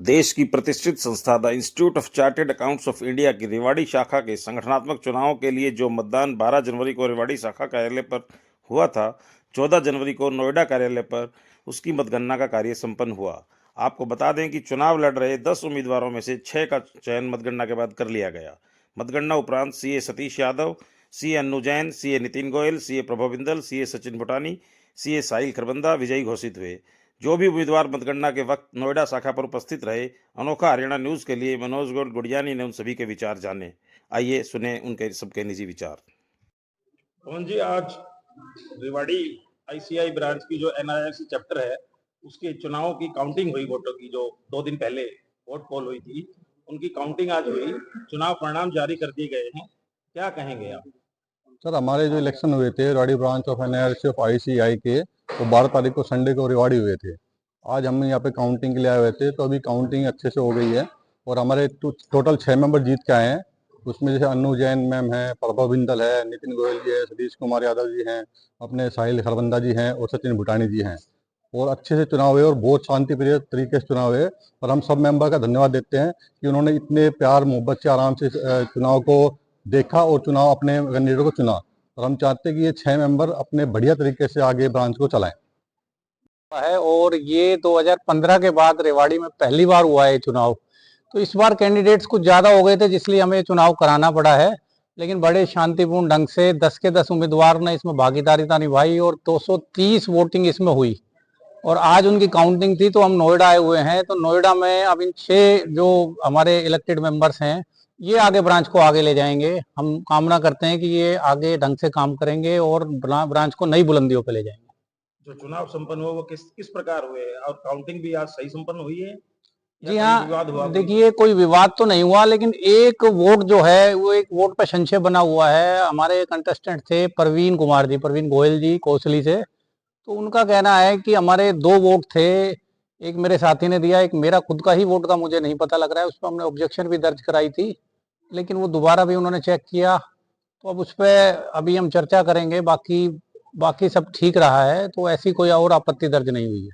देश की प्रतिष्ठित संस्था the institute of chartered accounts of India की रेवाड़ी शाखा के संगठनात्मक चुनावों के लिए जो मतदान 12 जनवरी को रेवाड़ी शाखा कार्यालय पर हुआ था, 14 जनवरी को नोएडा कार्यालय पर उसकी मतगणना का कार्य संपन्न हुआ। आपको बता दें कि चुनाव लड़ रहे 10 उम्मीदवारों में से 6 का चयन मतगणना के बाद कर लिया गया। मतगणना उपरांत CA Satish Yadav, CA Annu Jain, CA Nitin Goyal, CA Prabhav Bindal, CA Sachin Bhutani, CA साहिल खरबंदा विजयी घोषित हुए। जो भी उम्मीदवार मतगणना के वक्त नोएडा शाखा पर उपस्थित रहे, अनोखा हरियाणा न्यूज के लिए मनोज गौड़ गुड़ियानी ने उन सभी के विचार जाने। आइए सुने उनके सबके निजी विचार। पवन जी, आज रेवाड़ी आईसीआई ब्रांच की जो एनआईआईसी चैप्टर है उसके चुनाव की काउंटिंग हुई, वोटों की जो 2 दिन पहले वोट पोल हुई थी, उनकी काउंटिंग आज हुई। चुनाव परिणाम जारी कर दिए गए हैं, क्या कहेंगे आप? सर, हमारे जो इलेक्शन हुए थे Rewari branch of NIIC of ICI के, वो 12 तारीख को संडे को रेवाड़ी हुए थे। आज हम यहाँ पे काउंटिंग के लिए आए हुए थे, तो अभी काउंटिंग अच्छे से हो गई है और हमारे टोटल 6 मेंबर जीत के आए हैं। उसमें जैसे अन्नू जैन मैम है, प्रभव बिंदल है, नितिन गोयल जी है, सतीश कुमार यादव जी हैं, अपने साहिल खरबंदा जी हैं और सचिन भुटानी जी हैं। और अच्छे से चुनाव हुए और बहुत शांतिप्रिय तरीके से चुनाव हुए और हम सब मेंबर का धन्यवाद देते हैं कि उन्होंने इतने प्यार मोहब्बत से आराम से चुनाव को देखा और चुनाव अपने कैंडिडेट को चुना। और हम चाहते हैं कि ये 6 मेंबर अपने बढ़िया तरीके से आगे ब्रांच को चलाएं है। और ये 2015 के बाद रेवाड़ी में पहली बार हुआ है चुनाव, तो इस बार कैंडिडेट्स कुछ ज्यादा हो गए थे जिसलिए हमें चुनाव कराना पड़ा है। लेकिन बड़े शांतिपूर्ण ढंग से 10 के 10 उम्मीदवार ने इसमें भागीदारिता निभाई और 230 वोटिंग इसमें हुई। और आज उनकी काउंटिंग थी, तो हम नोएडा आए हुए हैं। तो नोएडा में अब इन 6 जो हमारे इलेक्टेड मेंबर्स हैं, ये आगे ब्रांच को आगे ले जाएंगे। हम कामना करते हैं कि ये आगे ढंग से काम करेंगे और ब्रांच को नई बुलंदियों पर ले जाएंगे। जो चुनाव संपन्न हुआ वो किस प्रकार हुए और काउंटिंग भी आज सही संपन्न हुई है? जी हाँ, देखिए कोई विवाद तो नहीं हुआ, लेकिन एक वोट जो है वो एक वोट पर संशय बना हुआ है। हमारे कंटेस्टेंट थे प्रवीण कुमार जी, प्रवीण गोयल जी कोसली से। तो उनका कहना है कि हमारे 2 वोट थे, एक मेरे साथी ने दिया, एक मेरा खुद का ही वोट था, मुझे नहीं पता लग रहा है। उस पर हमने ऑब्जेक्शन भी दर्ज कराई थी, लेकिन वो दोबारा भी उन्होंने चेक किया। तो अब उस पर अभी हम चर्चा करेंगे। बाकी सब ठीक रहा है, तो ऐसी कोई और आपत्ति दर्ज नहीं हुई है।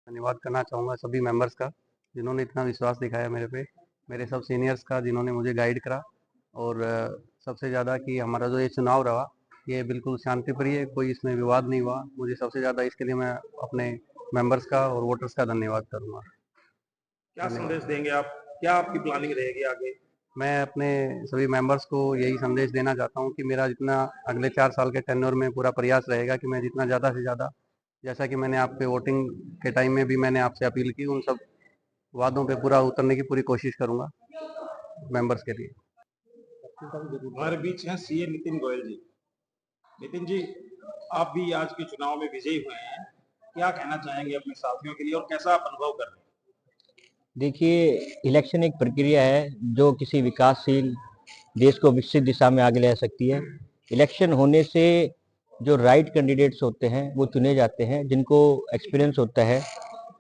धन्यवाद करना चाहूँगा सभी मेंबर्स का जिन्होंने इतना विश्वास दिखाया मेरे पे, मेरे सब सीनियर्स का जिन्होंने मुझे गाइड करा। और सबसे ज़्यादा कि हमारा जो ये चुनाव रहा ये बिल्कुल शांतिप्रिय, कोई इसमें विवाद नहीं हुआ। मुझे सबसे ज़्यादा इसके लिए मैं अपने मेंबर्स का और वोटर्स का धन्यवाद करूँगा। क्या संदेश देंगे आप? क्या आपकी प्लानिंग रहेगी आगे? मैं अपने सभी मेंबर्स को यही संदेश देना चाहता हूँ कि मेरा जितना अगले 4 साल के टेन्योर में पूरा प्रयास रहेगा कि मैं जितना ज़्यादा से ज़्यादा, जैसा कि मैंने आप पे वोटिंग के टाइम में भी मैंने आपसे अपील की, उन सब वादों पे पूरा उतरने की पूरी कोशिश करूंगा मेंबर्स के लिए। हमारे बीच हैं सीए नितिन गोयल जी। नितिन जी, आप भी आज के चुनाव में विजयी हुए हैं, क्या कहना चाहेंगे अपने साथियों के लिए और कैसा आप अनुभव कर रहे हैं? देखिए, इलेक्शन एक प्रक्रिया है जो किसी विकासशील देश को विकसित दिशा में आगे ले जा सकती है। इलेक्शन होने से जो राइट कैंडिडेट्स होते हैं वो चुने जाते हैं, जिनको एक्सपीरियंस होता है,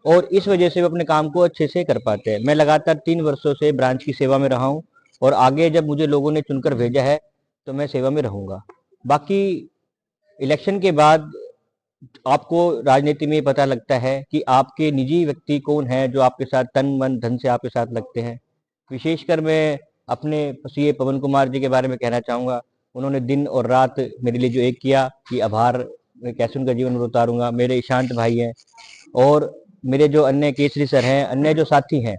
और इस वजह से वो अपने काम को अच्छे से कर पाते हैं। मैं लगातार 3 वर्षों से ब्रांच की सेवा में रहा हूँ और आगे जब मुझे लोगों ने चुनकर भेजा है तो मैं सेवा में रहूँगा। बाकी इलेक्शन के बाद आपको राजनीति में पता लगता है कि आपके निजी व्यक्ति कौन है जो आपके साथ तन मन धन से आपके साथ लगते हैं। विशेषकर मैं अपने सीए पवन कुमार जी के बारे में कहना चाहूँगा। उन्होंने दिन और रात मेरे लिए जो एक किया कि आभार मैं कैसे उनका जीवन में उतारूंगा। मेरे ईशांत भाई हैं और मेरे जो अन्य केसरी सर हैं, अन्य जो साथी हैं,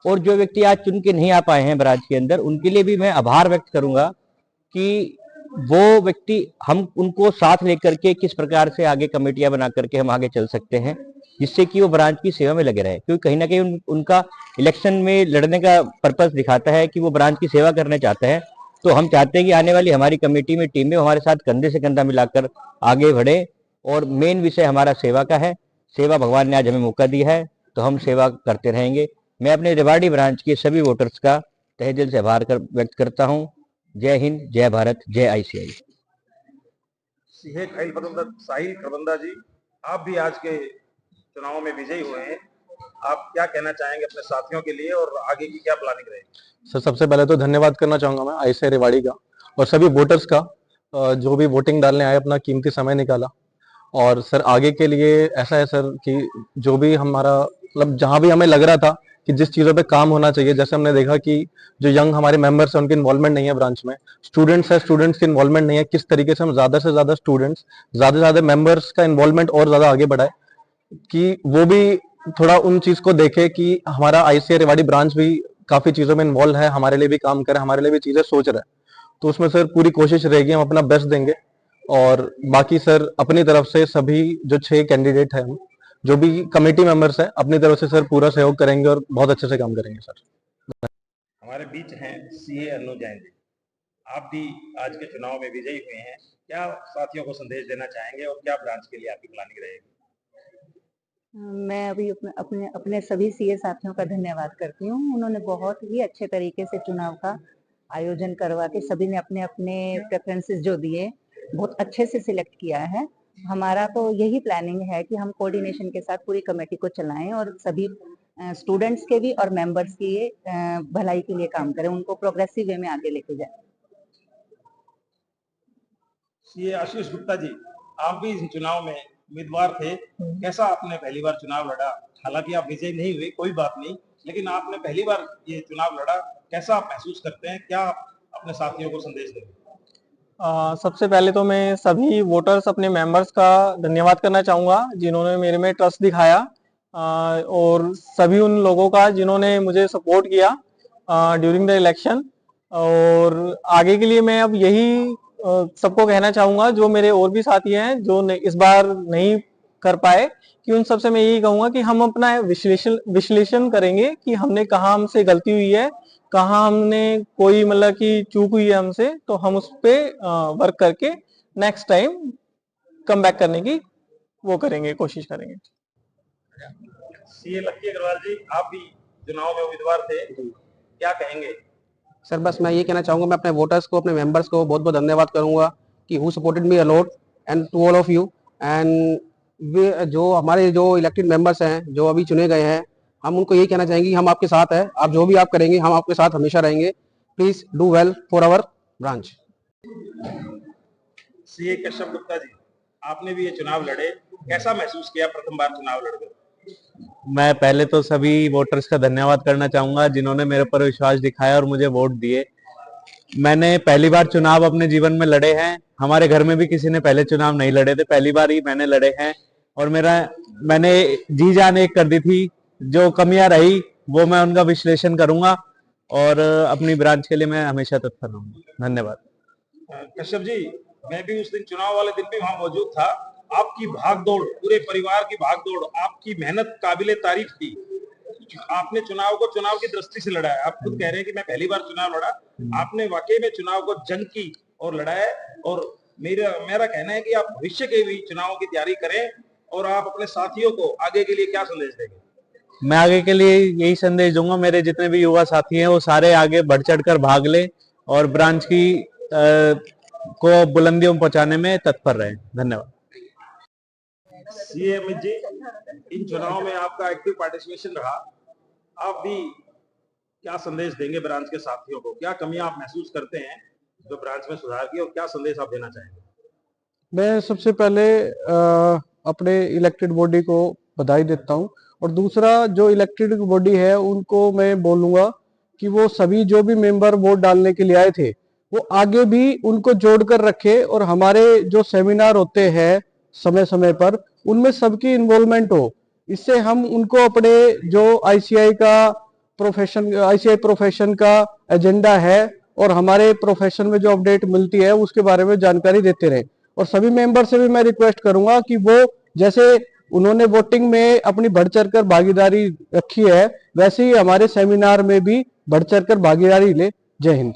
और जो व्यक्ति आज चुन के नहीं आ पाए हैं ब्रांच के अंदर, उनके लिए भी मैं आभार व्यक्त करूंगा कि वो व्यक्ति हम उनको साथ लेकर के किस प्रकार से आगे कमेटियां बना करके हम आगे चल सकते हैं, जिससे कि वो ब्रांच की सेवा में लगे रहे। क्योंकि कहीं ना कहीं उनका इलेक्शन में लड़ने का पर्पस दिखाता है कि वो ब्रांच की सेवा करना चाहते हैं। तो हम चाहते हैं कि आने वाली हमारी कमेटी में टीम में हमारे साथ कंधे से कंधा मिलाकर आगे बढ़े। और मेन विषय हमारा सेवा का है। सेवा भगवान ने आज हमें मौका दिया है तो हम सेवा करते रहेंगे। मैं अपने रेवाड़ी ब्रांच के सभी वोटर्स का तहे दिल से आभार व्यक्त करता हूं। जय हिंद, जय भारत, जय आईसीआई। साहिल खरबंदा जी, आप भी आज के चुनाव में विजयी हुए हैं, आप क्या कहना चाहेंगे अपने साथियों के लिए और आगे की क्या प्लानिंग रहेगी? सर, सबसे पहले तो धन्यवाद करना चाहूंगा मैं आईसीआई रेवाड़ी का और सभी वोटर्स का, जो भी वोटिंग डालने आए, अपना कीमती समय निकाला। और सर, आगे के लिए ऐसा है सर कि जो भी हमारा मतलब जहां भी हमें लग रहा था कि जिस चीज़ों पे काम होना चाहिए, जैसे हमने देखा कि जो यंग हमारे मेंबर्स हैं उनकी इन्वॉल्वमेंट नहीं है ब्रांच में, स्टूडेंट्स है स्टूडेंट्स की इन्वॉल्वमेंट नहीं है, किस तरीके से हम ज़्यादा से ज़्यादा स्टूडेंट्स, ज़्यादा से ज़्यादा मेंबर्स का इन्वॉल्वमेंट और ज़्यादा आगे बढ़ाए, कि वो भी थोड़ा उन चीज़ को देखे कि हमारा आईसीआई रेवाड़ी ब्रांच भी काफ़ी चीज़ों में इन्वॉल्व है, हमारे लिए भी काम करे, हमारे लिए भी चीज़ें सोच रहा है। तो उसमें सर पूरी कोशिश रहेगी, हम अपना बेस्ट देंगे। और बाकी सर अपनी तरफ से सभी जो 6 कैंडिडेट हैं, जो भी कमेटी मेंबर्स हैं, अपनी तरफ से सर पूरा सहयोग करेंगे और बहुत अच्छे से काम करेंगे सर। हमारे बीच हैं सीए अनु जैन जी। आप भी आज के चुनाव में विजयी हुए हैं, क्या साथियों को संदेश देना चाहेंगे और क्या ब्रांच के लिए आपकी प्लानिंग रहेगी? मैं अभी अपने अपने सभी सीए साथियों का धन्यवाद करती हूँ। उन्होंने बहुत ही अच्छे तरीके से चुनाव का आयोजन करवा के सभी ने अपने अपने प्रेफरेंसेस जो दिए बहुत अच्छे से सिलेक्ट किया है। हमारा तो यही प्लानिंग है कि हम कोऑर्डिनेशन के साथ पूरी कमेटी को चलाएं और सभी स्टूडेंट्स के भी और मेंबर्स की भलाई के लिए काम करें, उनको प्रोग्रेसिव वे में आगे लेके जाएं। सीए आशीष गुप्ता जी, आप भी इस चुनाव में उम्मीदवार थे, कैसा आपने पहली बार चुनाव लड़ा? हालांकि आप विजयी नहीं हुए, कोई बात नहीं, लेकिन आपने पहली बार ये चुनाव लड़ा, कैसा आप महसूस करते हैं? क्या आप अपने साथियों को संदेश देंगे? सबसे पहले तो मैं सभी वोटर्स अपने मेंबर्स का धन्यवाद करना चाहूँगा जिन्होंने मेरे में ट्रस्ट दिखाया, और सभी उन लोगों का जिन्होंने मुझे सपोर्ट किया ड्यूरिंग द इलेक्शन। और आगे के लिए मैं अब यही सबको कहना चाहूँगा, जो मेरे और भी साथी हैं जो इस बार नहीं कर पाए, कि उन सबसे मैं यही कहूँगा कि हम अपना विश्लेषण करेंगे कि हमने कहाँ हमसे गलती हुई है, कहाँ हमने कोई मतलब कि चूक हुई है हमसे, तो हम उस पे वर्क करके नेक्स्ट टाइम कम बैक करने की वो करेंगे, कोशिश करेंगे। सीए लक्की अग्रवाल जी, आप भी चुनाव में उम्मीदवार थे, क्या कहेंगे? सर बस मैं ये कहना चाहूँगा, मैं अपने वोटर्स को, अपने मेंबर्स को बहुत बहुत धन्यवाद करूँगा कि who supported me a lot and to all of you. And जो हमारे जो इलेक्टेड मेंबर्स हैं जो अभी चुने गए हैं, हम उनको यही कहना चाहेंगे कि हम आपके साथ हैं, आप जो भी आप करेंगे हम आपके साथ हमेशा रहेंगे। Please do well for our branch. CA Kashyap Gupta ji, आपने भी ये चुनाव लड़े, कैसा महसूस किया प्रथम बार चुनाव लड़कर? मैं पहले तो सभी वोटर्स का धन्यवाद करना चाहूंगा जिन्होंने मेरे पर विश्वास दिखाया और मुझे वोट दिए। मैंने पहली बार चुनाव अपने जीवन में लड़े हैं, हमारे घर में भी किसी ने पहले चुनाव नहीं लड़े थे, पहली बार ही मैंने लड़े हैं। और मैंने जी जान एक कर दी थी, जो कमियां रही वो मैं उनका विश्लेषण करूंगा और अपनी ब्रांच के लिए मैं हमेशा तत्पर रहूंगा। धन्यवाद। कश्यप जी, मैं भी उस दिन चुनाव वाले दिन भी वहां मौजूद था। आपकी भागदौड़, पूरे परिवार की भागदौड़, आपकी मेहनत काबिले तारीफ थी। आपने चुनाव को चुनाव की दृष्टि से लड़ा है। आप खुद कह रहे हैं कि मैं पहली बार चुनाव लड़ा, आपने वाकई में चुनाव को जंग की और लड़ा है। और मेरा कहना है कि आप भविष्य के भी चुनावों की तैयारी करें। और आप अपने साथियों को आगे के लिए क्या संदेश देंगे? मैं आगे के लिए यही संदेश दूंगा, मेरे जितने भी युवा साथी हैं वो सारे आगे बढ़ चढ़कर भाग लें और ब्रांच की को बुलंदियों में पहुंचाने में तत्पर रहें। धन्यवाद। सीए अमित जी, इन चुनाव में आपका एक्टिव पार्टिसिपेशन रहा, आप भी क्या संदेश देंगे ब्रांच के साथियों को? क्या कमियां आप महसूस करते हैं जो ब्रांच में सुधार की, और क्या संदेश आप देना चाहेंगे? मैं सबसे पहले अपने इलेक्टेड बॉडी को बधाई देता हूं, और दूसरा जो इलेक्टेड बॉडी है उनको मैं बोलूंगा कि वो सभी जो भी मेंबर वोट डालने के लिए आए थे वो आगे भी उनको जोड़कर रखे, और हमारे जो सेमिनार होते हैं समय समय पर उनमें सबकी इन्वॉल्वमेंट हो। इससे हम उनको अपने जो आईसीआई प्रोफेशन का एजेंडा है और हमारे प्रोफेशन में जो अपडेट मिलती है उसके बारे में जानकारी देते रहे। और सभी मेंबर से भी मैं रिक्वेस्ट करूंगा कि वो जैसे उन्होंने वोटिंग में अपनी बढ़ चढ़कर भागीदारी रखी है, वैसे ही हमारे सेमिनार में भी बढ़ चढ़कर भागीदारी ले। जय हिंद।